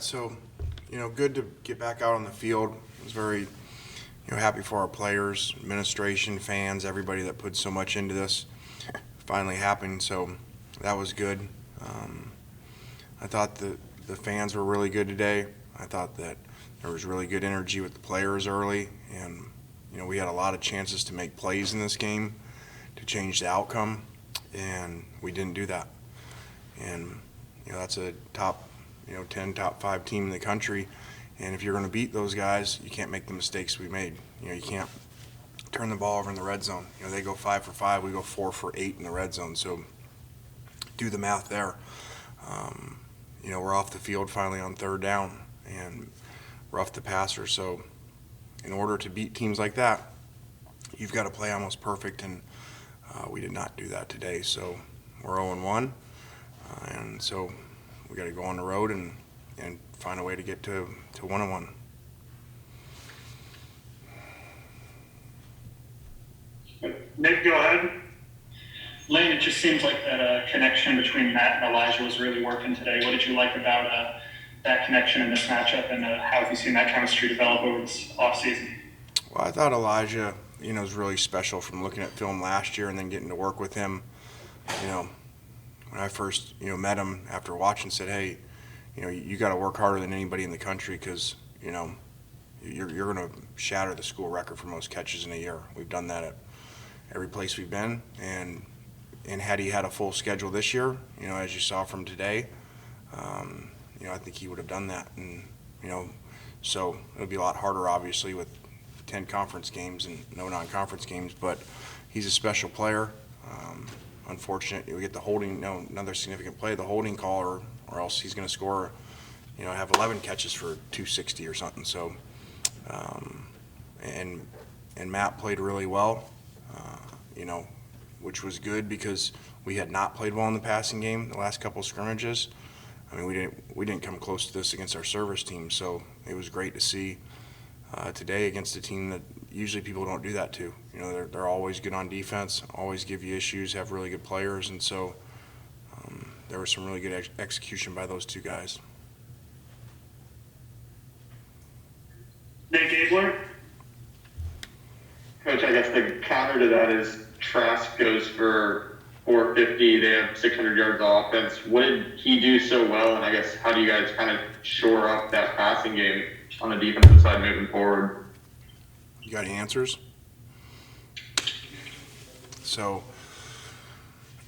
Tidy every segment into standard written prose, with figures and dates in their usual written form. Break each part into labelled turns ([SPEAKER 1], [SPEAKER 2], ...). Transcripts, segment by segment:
[SPEAKER 1] right, so, good to get back out on the field. I was very, happy for our players, administration, fans, everybody that put so much into this. Finally happened, so that was good. I thought the fans were really good today. I thought that there was really good energy with the players early, and, we had a lot of chances to make plays in this game to change the outcome, and we didn't do that. And, that's a top 10, top 5 team in the country. And if you're going to beat those guys, you can't make the mistakes we made. You can't turn the ball over in the red zone. They go 5 for 5, we go 4 for 8 in the red zone. So do the math there. We're off the field finally on third down and rough the passer. So in order to beat teams like that, you've got to play almost perfect, and we did not do that today. So we're 0-1, and so we got to go on the road and find a way to get to 1-1.
[SPEAKER 2] Nick, go ahead.
[SPEAKER 3] Lane, it just seems like that connection between Matt and Elijah was really working today. What did you like about that connection in this matchup, and how have you seen that chemistry develop over this offseason?
[SPEAKER 1] Well, I thought Elijah, is really special from looking at film last year and then getting to work with him. When I first, met him after watching, said, hey, you got to work harder than anybody in the country because, you're going to shatter the school record for most catches in a year. We've done that at every place we've been, and had he had a full schedule this year, as you saw from today, I think he would have done that. And, so it would be a lot harder, obviously, with 10 conference games and no non-conference games, but he's a special player. Unfortunate, we get the holding, another significant play, the holding call, or else he's going to score, have 11 catches for 260 or something. So, and Matt played really well, which was good because we had not played well in the passing game the last couple of scrimmages. I mean, we didn't come close to this against our service team, so it was great to see today against a team that usually people don't do that to. They're always good on defense, always give you issues, have really good players, and so there was some really good execution by those two guys.
[SPEAKER 2] Nick Gabler?
[SPEAKER 4] Coach, I guess the counter to that is Trask goes for 450. They have 600 yards of offense. What did he do so well? And I guess how do you guys kind of shore up that passing game on the defensive side moving forward?
[SPEAKER 1] You got any answers? So,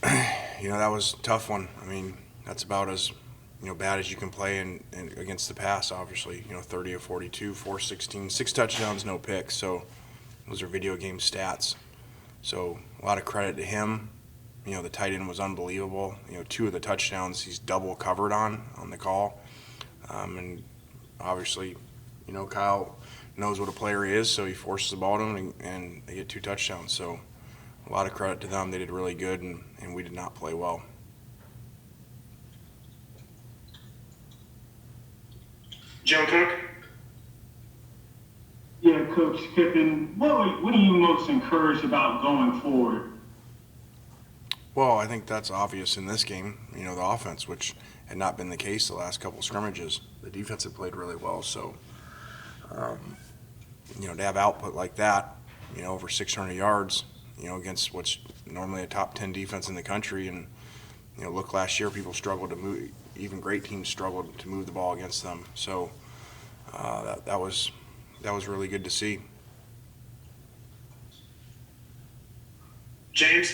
[SPEAKER 1] that was a tough one. I mean, that's about as bad as you can play in against the pass, obviously. 30 of 42, 416, 6 touchdowns, no picks. So those are video game stats. So a lot of credit to him. The tight end was unbelievable. 2 of the touchdowns he's double covered on the call. And obviously, Kyle knows what a player is, so he forces the ball to him, and they get 2 touchdowns. So a lot of credit to them. They did really good, and we did not play well.
[SPEAKER 2] Joe Cook?
[SPEAKER 5] Yeah, Coach Kiffin, what are you most encouraged about going forward?
[SPEAKER 1] Well, I think that's obvious in this game, the offense, which had not been the case the last couple of scrimmages. The defense had played really well, so, to have output like that, over 600 yards, against what's normally a top 10 defense in the country, and, look, last year people struggled to move, even great teams struggled to move the ball against them. So that was really good to see.
[SPEAKER 2] James?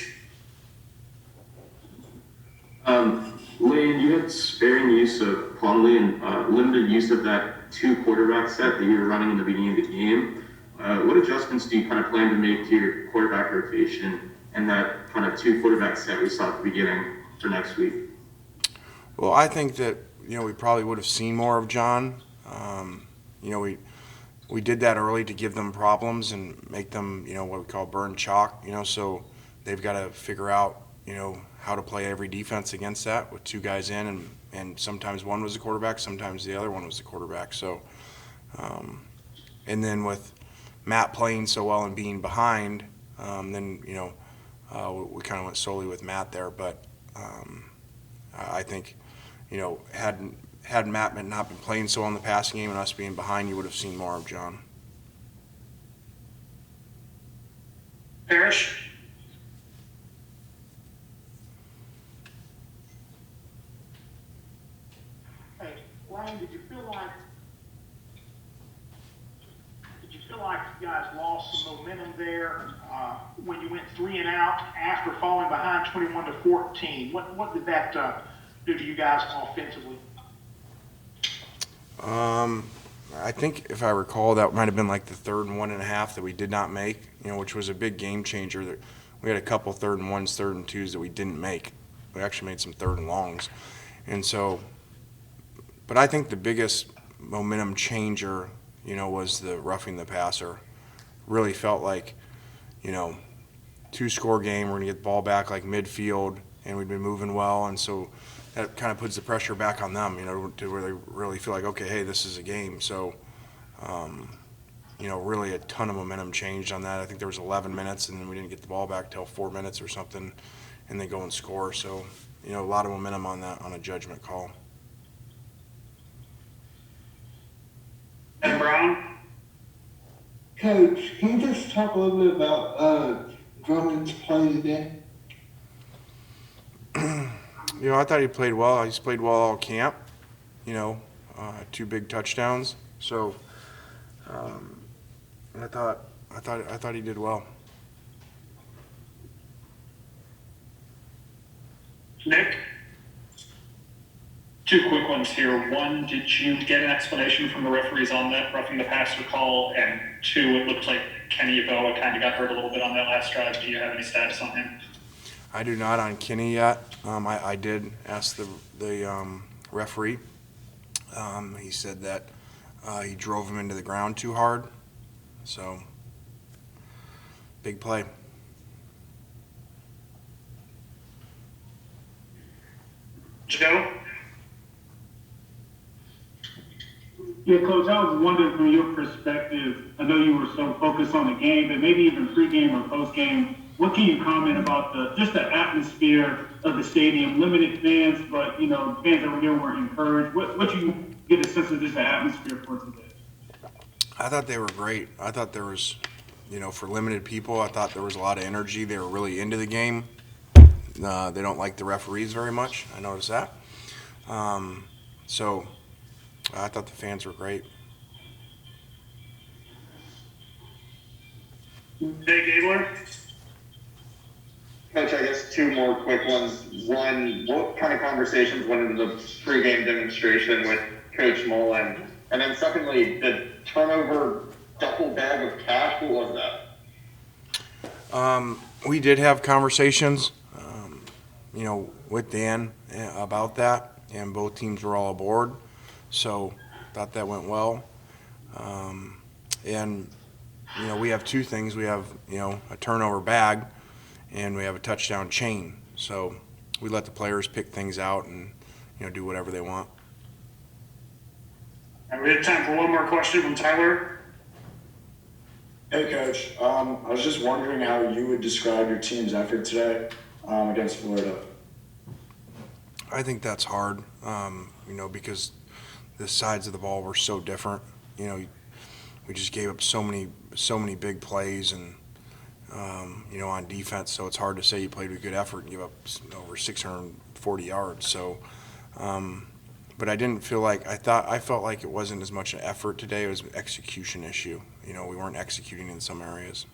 [SPEAKER 6] Lane, you had sparing use of Plumlee and limited use of that 2 quarterback set that you were running in the beginning of the game. What adjustments do you kind of plan to make to your quarterback rotation and that kind of 2 quarterback set we saw at the beginning for next week?
[SPEAKER 1] Well, I think that, we probably would have seen more of John. We did that early to give them problems and make them, what we call burn chalk, so they've got to figure out, how to play every defense against that with 2 guys in, and sometimes one was a quarterback, sometimes the other one was the quarterback. So, and then with Matt playing so well and being behind, then, we kind of went solely with Matt there. But I think, had had Matt not been playing so well in the passing game and us being behind, you would have seen more of John.
[SPEAKER 2] Parrish?
[SPEAKER 7] Hey, Lane, did you feel like you guys lost some momentum there when you went 3 and out after falling behind 21-14? What did that do to you guys offensively?
[SPEAKER 1] I think if I recall, that might have been like the 3rd and 1.5 that we did not make, which was a big game changer. That we had a couple 3rd and 1s, 3rd and 2s that we didn't make. We actually made some 3rd and longs. And so, but I think the biggest momentum changer, was the roughing the passer. Really felt like, 2-score game, we're going to get the ball back like midfield, and we'd been moving well. And so that kind of puts the pressure back on them, to where they really feel like, okay, hey, this is a game. So, really a ton of momentum changed on that. I think there was 11 minutes, and then we didn't get the ball back till 4 minutes or something, and they go and score. So, a lot of momentum on that, on a judgment call.
[SPEAKER 2] And Brown?
[SPEAKER 8] Coach, can you just talk a little bit about Drummond's play today?
[SPEAKER 1] I thought he played well. He's played well all camp. 2 big touchdowns. So, I thought he did well.
[SPEAKER 2] Nick?
[SPEAKER 3] 2 quick ones here. One, did you get an explanation from the referees on that roughing the passer call? And 2, it looked like Kenny Yeboah kind of got hurt a little bit on that last drive. Do you have any status on him?
[SPEAKER 1] I do not on Kenny yet. I did ask the referee. He said that he drove him into the ground too hard. So, big play.
[SPEAKER 2] Joe?
[SPEAKER 5] Yeah, Coach, I was wondering from your perspective, I know you were so focused on the game, but maybe even pregame or postgame, what can you comment about just the atmosphere of the stadium? Limited fans, but, fans that were here were encouraged. What you get a sense of just the atmosphere for today?
[SPEAKER 1] I thought they were great. I thought there was, for limited people, I thought there was a lot of energy. They were really into the game. They don't like the referees very much. I noticed that. So I thought the fans were great.
[SPEAKER 2] Nick Gabler?
[SPEAKER 4] Coach, I guess 2 more quick ones. One, what kind of conversations went into the pregame demonstration with Coach Mullen? And then secondly, the turnover duffel bag of cash, what was that?
[SPEAKER 1] We did have conversations, with Dan about that, and both teams were all aboard. So thought that went well. And, we have 2 things. We have, a turnover bag, and we have a touchdown chain. So we let the players pick things out and, do whatever they want.
[SPEAKER 2] And we have time for one more question from Tyler.
[SPEAKER 9] Hey, Coach. I was just wondering how you would describe your team's effort today against Florida.
[SPEAKER 1] I think that's hard, because the sides of the ball were so different. We just gave up so many big plays and, on defense. So it's hard to say you played with good effort and give up over 640 yards. So, but I didn't feel like I felt like it wasn't as much an effort today. It was an execution issue. We weren't executing in some areas.